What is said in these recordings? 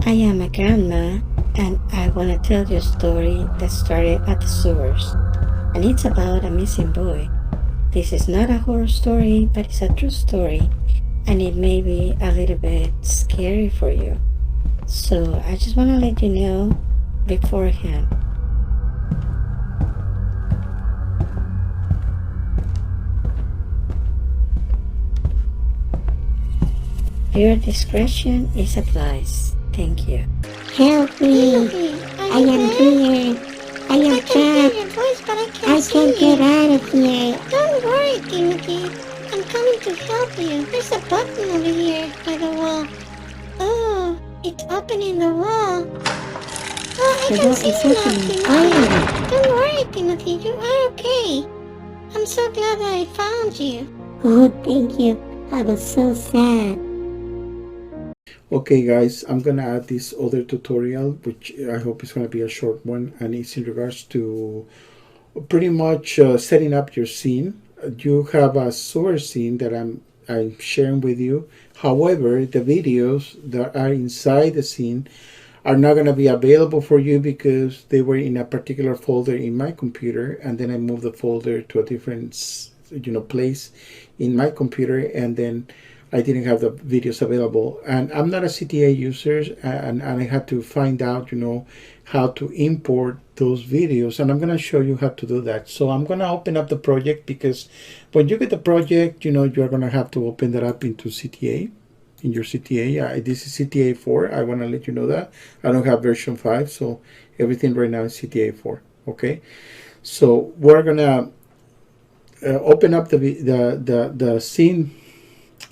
I am a grandma, and I want to tell you a story that started at the sewers, and it's about a missing boy. This is not a horror story, but it's a true story, and it may be a little bit scary for you. So I just want to let you know beforehand. Your discretion is advised. Thank you. Help me! I am here. I am trapped. Your voice, but I I can't see can't get you. out of here. Don't worry, Timothy. I'm coming to help you. There's a button over here by the wall. Oh, it's opening the wall. Oh, I The can door see is you now, opening. Timothy. Finally. Don't worry, Timothy. You are okay. I'm so glad that I found you. Oh, thank you. I was so sad. Okay guys, I'm gonna add this other tutorial, which I hope is gonna be a short one, and it's in regards to pretty much setting up your scene. You have a source scene that I'm sharing with you. However, the videos that are inside the scene are not going to be available for you because they were in a particular folder in my computer, and then I moved the folder to a different place in my computer, and then I didn't have the videos available. And I'm not a CTA user, and I had to find out how to import those videos, and I'm going to show you how to do that. So I'm going to open up the project, because when you get the project, you're going to have to open that up into CTA, in your CTA. This is CTA 4. I want to let you know that I don't have version 5, so everything right now is CTA 4. Okay, so we're gonna open up the scene,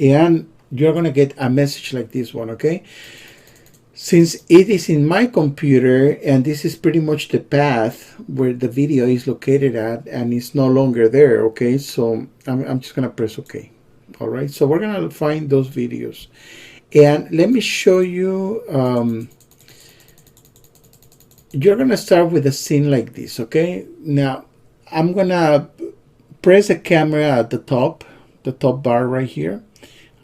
and you're gonna get a message like this one. Okay, since it is in my computer, and this is pretty much the path where the video is located at, and it's no longer there. Okay, so I'm just gonna press OK. All right, so we're gonna find those videos, and let me show you. You're gonna start with a scene like this. Okay, now I'm gonna press the camera at the top bar right here.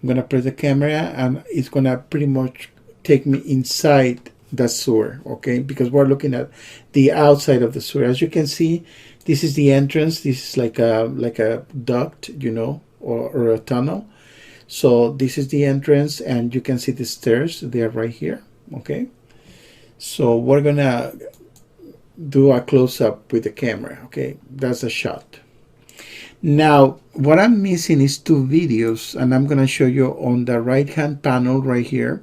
I'm gonna press the camera, and it's gonna pretty much take me inside the sewer. Okay, because we're looking at the outside of the sewer. As you can see, this is the entrance. This is like a duct, or a tunnel. So this is the entrance, and you can see the stairs. They are right here. Okay, so we're gonna do a close-up with the camera. Okay, that's a shot. Now what I'm missing is two videos, and I'm gonna show you on the right hand panel right here,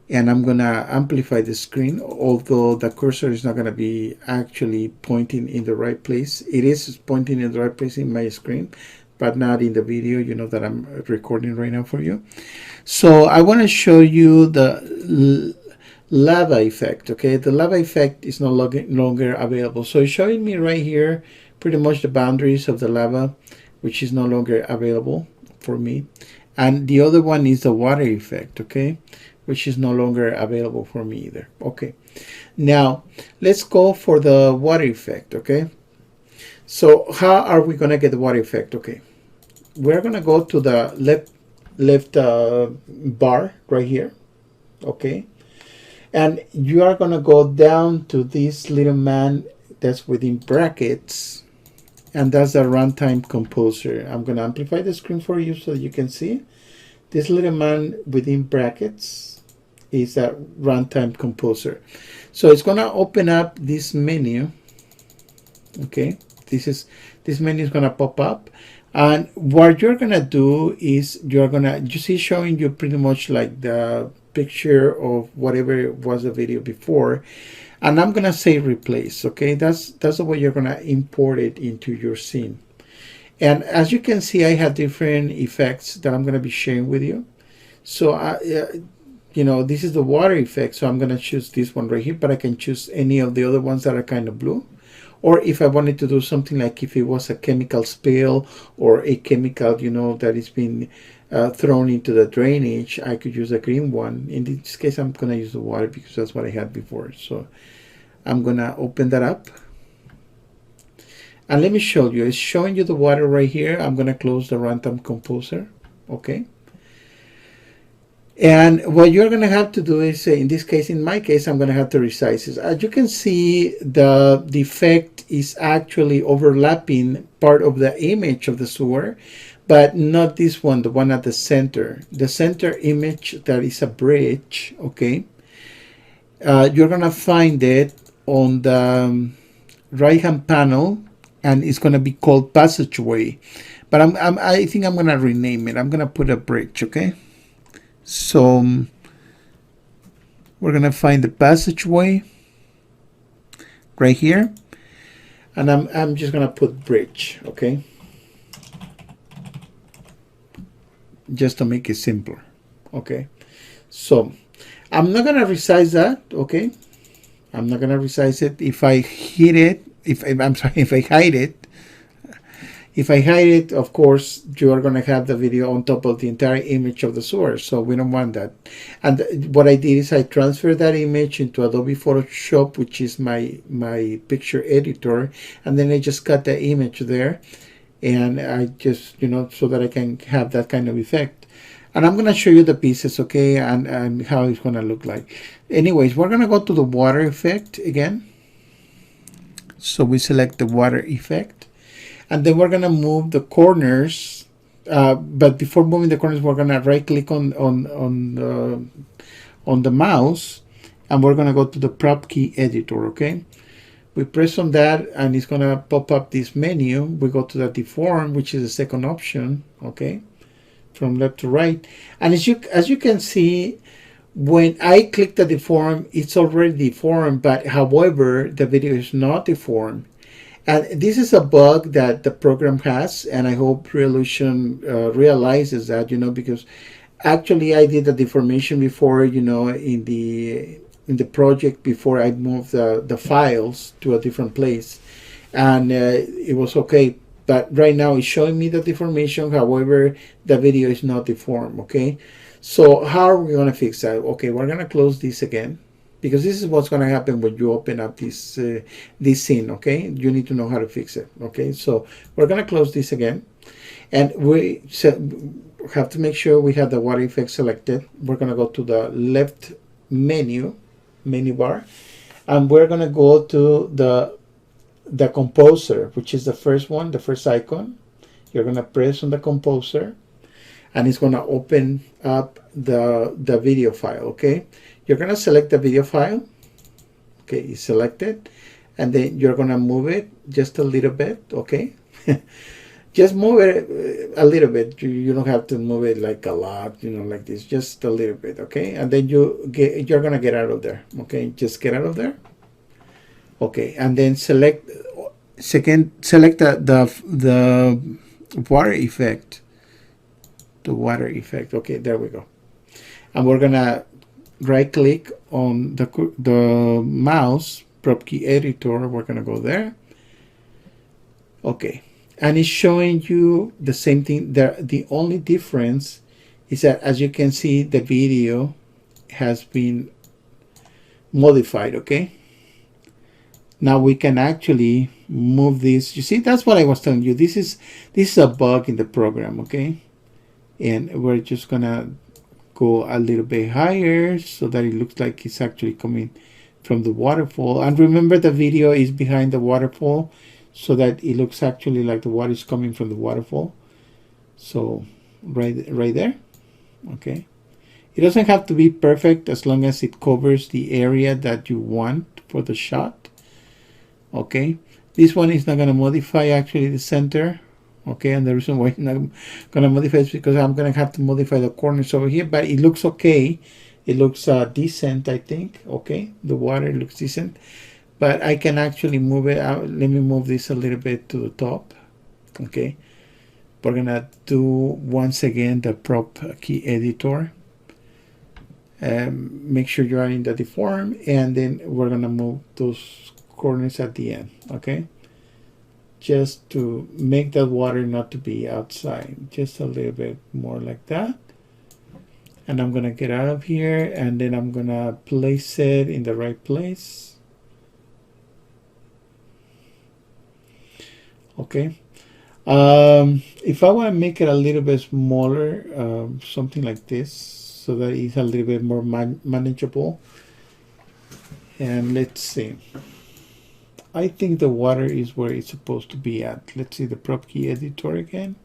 and I'm gonna amplify the screen, although the cursor is not gonna be actually pointing in the right place. It is pointing in the right place in my screen, but not in the video, that I'm recording right now for you. So I want to show you the lava effect. Okay, the lava effect is no longer available. So it's showing me right here pretty much the boundaries of the lava, which is no longer available for me. And the other one is the water effect, okay, which is no longer available for me either. Okay, now let's go for the water effect. Okay, so how are we going to get the water effect? Okay, we're going to go to the left bar right here. Okay, and you are going to go down to this little man that's within brackets, and that's the runtime composer. I'm going to amplify the screen for you so you can see. This little man within brackets is that runtime composer. So it's going to open up this menu. Okay, this menu is going to pop up, and what you're going to do is you see showing you pretty much like the picture of whatever was the video before, and I'm going to say replace. Okay, that's the way you're going to import it into your scene. And as you can see, I have different effects that I'm going to be sharing with you. So this is the water effect, so I'm going to choose this one right here, but I can choose any of the other ones that are kind of blue. Or if I wanted to do something like if it was a chemical spill or a chemical, that is being thrown into the drainage, I could use a green one. In this case, I'm going to use the water because that's what I had before. So I'm going to open that up. And let me show you. It's showing you the water right here. I'm going to close the runtime composer. Okay. And what you're going to have to do is, in this case, in my case, I'm going to have to resize it. As you can see, the effect is actually overlapping part of the image of the sewer, but not this one, the one at the center. The center image that is a bridge, okay? You're going to find it on the right-hand panel, and it's going to be called passageway. But I think I'm going to rename it. I'm going to put a bridge, okay? So we're going to find the passageway right here. And I'm just going to put bridge, okay? Just to make it simpler, okay? So I'm not going to resize that, okay? I'm not going to resize it. If I hit it, if I hide it, if I hide it, of course, you are going to have the video on top of the entire image of the source. So we don't want that. And what I did is I transferred that image into Adobe Photoshop, which is my picture editor. And then I just cut the image there. And I just, so that I can have that kind of effect. And I'm going to show you the pieces, okay, and how it's going to look like. Anyways, we're going to go to the water effect again. So we select the water effect. And then we're going to move the corners. But before moving the corners, we're going to right click on the mouse. And we're going to go to the prop key editor, okay? We press on that and it's going to pop up this menu. We go to the deform, which is the second option, okay? From left to right. And as you can see, when I click the deform, it's already deformed, but however, the video is not deformed. And this is a bug that the program has, and I hope Reolution realizes that, because actually I did the deformation before, in the project before I moved the files to a different place, and it was okay. But right now it's showing me the deformation. However, the video is not deformed, okay? So how are we going to fix that? Okay, we're going to close this again, because this is what's going to happen when you open up this scene, okay? You need to know how to fix it, okay? So we're going to close this again. And we have to make sure we have the water effect selected. We're going to go to the left menu bar. And we're going to go to the composer, which is the first one, the first icon. You're going to press on the composer. And it's going to open up the video file, okay? You're going to select the video file. Okay, it's selected. And then you're going to move it just a little bit, okay? Just move it a little bit. You don't have to move it like a lot, like this. Just a little bit, okay? And then you're going to get out of there, okay? Just get out of there. Okay, and then select the water effect. The water effect. Okay, there we go. And we're going to right click on the mouse, prop key editor. We're going to go there. Okay. And it's showing you the same thing. The only difference is that, as you can see, the video has been modified, okay? Now we can actually move this. You see, that's what I was telling you. This is a bug in the program, okay? And we're just gonna go a little bit higher so that it looks like it's actually coming from the waterfall. And remember, the video is behind the waterfall, so that it looks actually like the water is coming from the waterfall. So right there, okay. It doesn't have to be perfect as long as it covers the area that you want for the shot. Okay, this one is not going to modify actually the center. Okay, and the reason why it's not going to modify is because I'm going to have to modify the corners over here, but it looks okay. It looks decent, I think. Okay, the water looks decent, but I can actually move it out. Let me move this a little bit to the top. Okay, we're going to do once again the prop key editor. Make sure you are in the deform, and then we're going to move those corners at the end, okay? Just to make that water not to be outside, just a little bit more like that. And I'm gonna get out of here, and then I'm gonna place it in the right place. Okay. If I want to make it a little bit smaller, something like this. so that it's a little bit more manageable. And let's see. I think the water is where it's supposed to be at. Let's see the prop key editor again.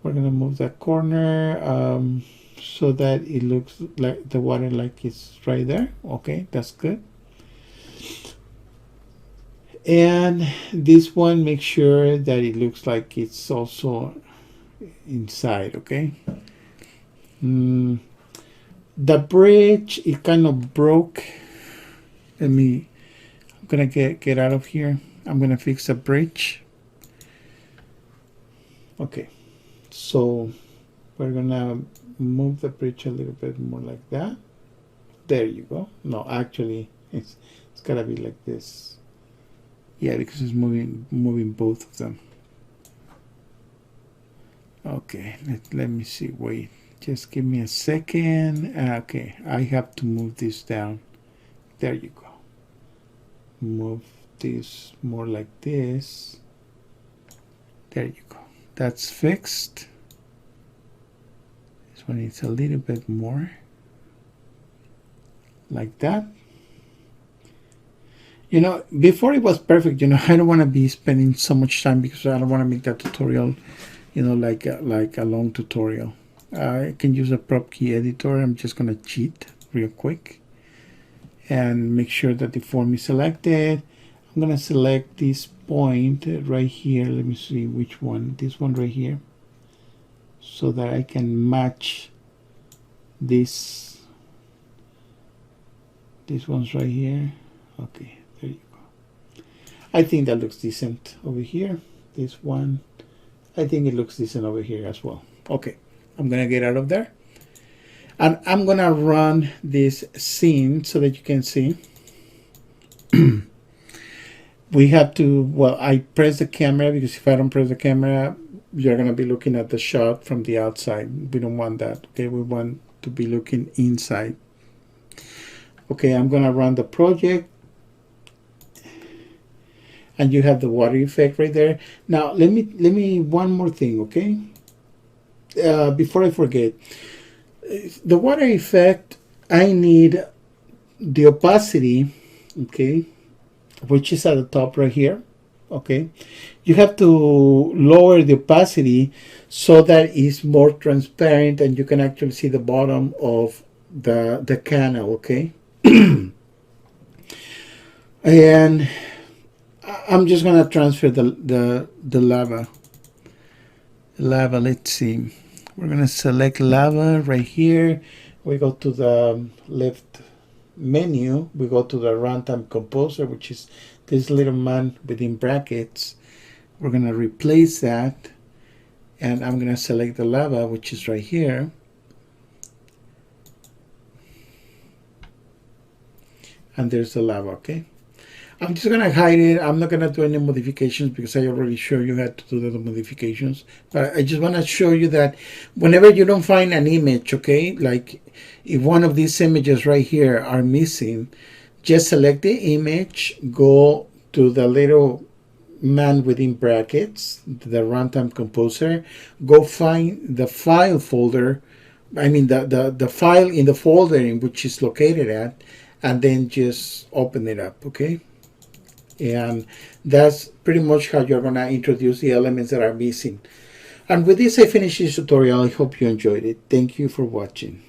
We're gonna move that corner so that it looks like the water like it's right there. Okay, that's good. And this one, make sure that it looks like it's also inside. Okay. The bridge, it kind of broke. I'm gonna get out of here. I'm gonna fix the bridge. Okay, so we're gonna move the bridge a little bit more like that. There you go. No, actually it's gotta be like this. Yeah, because it's moving both of them. Okay, let me see. Wait, just give me a second. Okay, I have to move this down. There you go. Move this more like this. There you go. That's fixed. This one needs a little bit more. Like that. You know, before it was perfect. You know, I don't want to be spending so much time because I don't want to make that tutorial, you know, like a long tutorial. I can use a prop key editor. I'm just going to cheat real quick and make sure that the form is selected. I'm going to select this point right here. Let me see which one. This one right here. So that I can match this. This one's right here. Okay, there you go. I think that looks decent over here. This one, I think it looks decent over here as well. Okay, I'm going to get out of there. And I'm going to run this scene so that you can see. We have to, well, I press the camera because if I don't press the camera, you're going to be looking at the shot from the outside. We don't want that. Okay, we want to be looking inside. Okay, I'm going to run the project. And you have the water effect right there. Now, let me one more thing, okay? Before I forget. The water effect, I need the opacity, okay, which is at the top right here, okay. You have to lower the opacity so that it's more transparent and you can actually see the bottom of the canal, okay. And I'm just gonna transfer the lava. Let's see. We're going to select lava right here. We go to the left menu. We go to the runtime composer, which is this little man within brackets. We're going to replace that. And I'm going to select the lava, which is right here. And there's the lava, okay? I'm just going to hide it. I'm not going to do any modifications because I already showed you how to do the modifications. But I just want to show you that whenever you don't find an image, okay, like if one of these images right here are missing, just select the image, go to the little man within brackets, the runtime composer, go find the file folder, I mean the file in the folder in which it's located at, and then just open it up, okay? And that's pretty much how you're going to introduce the elements that are missing. And with this, I finish this tutorial. I hope you enjoyed it. Thank you for watching.